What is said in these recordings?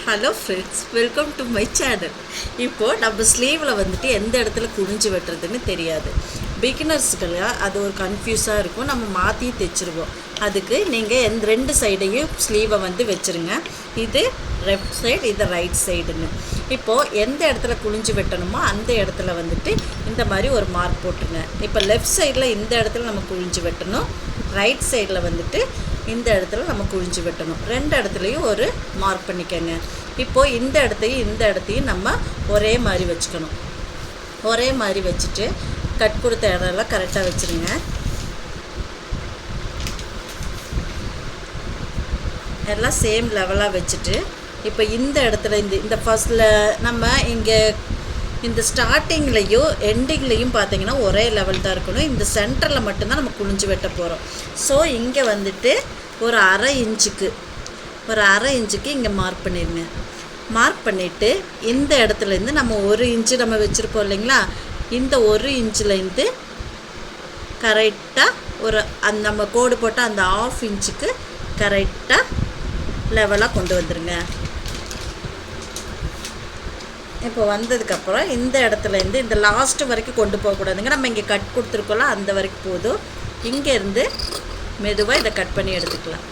Hello friends, welcome to my channel. இப்போது நம்ம ஸ்லீவில் வந்துட்டு எந்த இடத்துல குனிஞ்சு வெட்டுறதுன்னு தெரியாது. பிகினர்ஸுக்கெல்லாம் அது ஒரு கன்ஃபியூஸாக இருக்கும். நம்ம மாற்றி தைச்சிருவோம். அதுக்கு நீங்கள் ரெண்டு சைடையும் ஸ்லீவை வச்சுருங்க. இது லெஃப்ட் சைடு, இது ரைட் சைடுன்னு. இப்போது எந்த இடத்துல குனிஞ்சு வெட்டணுமோ அந்த இடத்துல இந்த மாதிரி ஒரு மார்க் போட்டுருங்க. இப்போ லெஃப்ட் சைடில் இந்த இடத்துல நம்ம குனிஞ்சு வெட்டணும், ரைட் சைடில் இந்த இடத்துல நம்ம குனிஞ்சு வெட்டணும். ரெண்டு இடத்துலையும் ஒரு மார்க் பண்ணிக்கோங்க. இப்போது இந்த இடத்தையும் நம்ம ஒரே மாதிரி வச்சுக்கணும். ஒரே மாதிரி வச்சுட்டு கட் கொடுத்த இடம்லாம் கரெக்டாக வச்சுருங்க. எல்லாம் சேம் லெவலாக வச்சுட்டு இப்போ இந்த இடத்துல இந்த ஃபஸ்ட்டில் நம்ம இங்கே இந்த ஸ்டார்டிங்லேயும் எண்டிங்லேயும் பார்த்திங்கன்னா ஒரே லெவல் தான் இருக்கணும். இந்த சென்டரில் மட்டும்தான் நம்ம குனிஞ்சு வெட்ட போகிறோம். ஸோ இங்கே ஒரு அரை இன்ச்சுக்கு இங்கே மார்க் பண்ணிடுங்க. மார்க் பண்ணிவிட்டு இந்த இடத்துலேருந்து நம்ம 1 இன்ச்சு நம்ம வச்சுருப்போம் இல்லைங்களா, இந்த 1 இன்ச்சுலேருந்து கரெக்டாக நம்ம கோடு போட்டால் அந்த 1/2 இன்ச்சுக்கு கரெக்டாக லெவலாக கொண்டு வந்துடுங்க. இப்போ வந்ததுக்கப்புறம் இந்த இடத்துலேருந்து இந்த லாஸ்ட்டு வரைக்கும் கொண்டு போகக்கூடாதுங்க. நம்ம இங்கே கட் கொடுத்துருக்கோம்ல, அந்த வரைக்கும் போதும். இங்கேருந்து மெதுவாக இதை கட் பண்ணி எடுத்துக்கலாம்.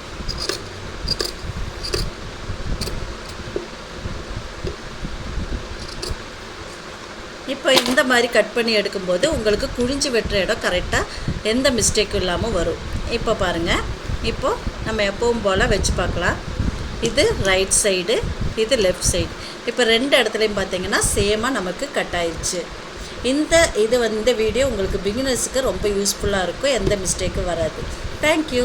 இப்போ இந்த மாதிரி கட் பண்ணி எடுக்கும்போது உங்களுக்கு குனிஞ்சு வெட்டுற இடம் கரெக்டாக எந்த மிஸ்டேக்கும் இல்லாமல் வரும். இப்போ பாருங்கள், இப்போது நம்ம எப்பவும் போல் வச்சு பார்க்கலாம். இது ரைட் சைடு, இது லெஃப்ட் சைடு. இப்போ ரெண்டு இடத்துலையும் பார்த்திங்கன்னா சேமாக நமக்கு கட் ஆயிடுச்சு. இந்த வீடியோ உங்களுக்கு பிகினர்ஸுக்கு ரொம்ப யூஸ்ஃபுல்லாக இருக்கும். எந்த மிஸ்டேக்கும் வராது. தேங்க்யூ.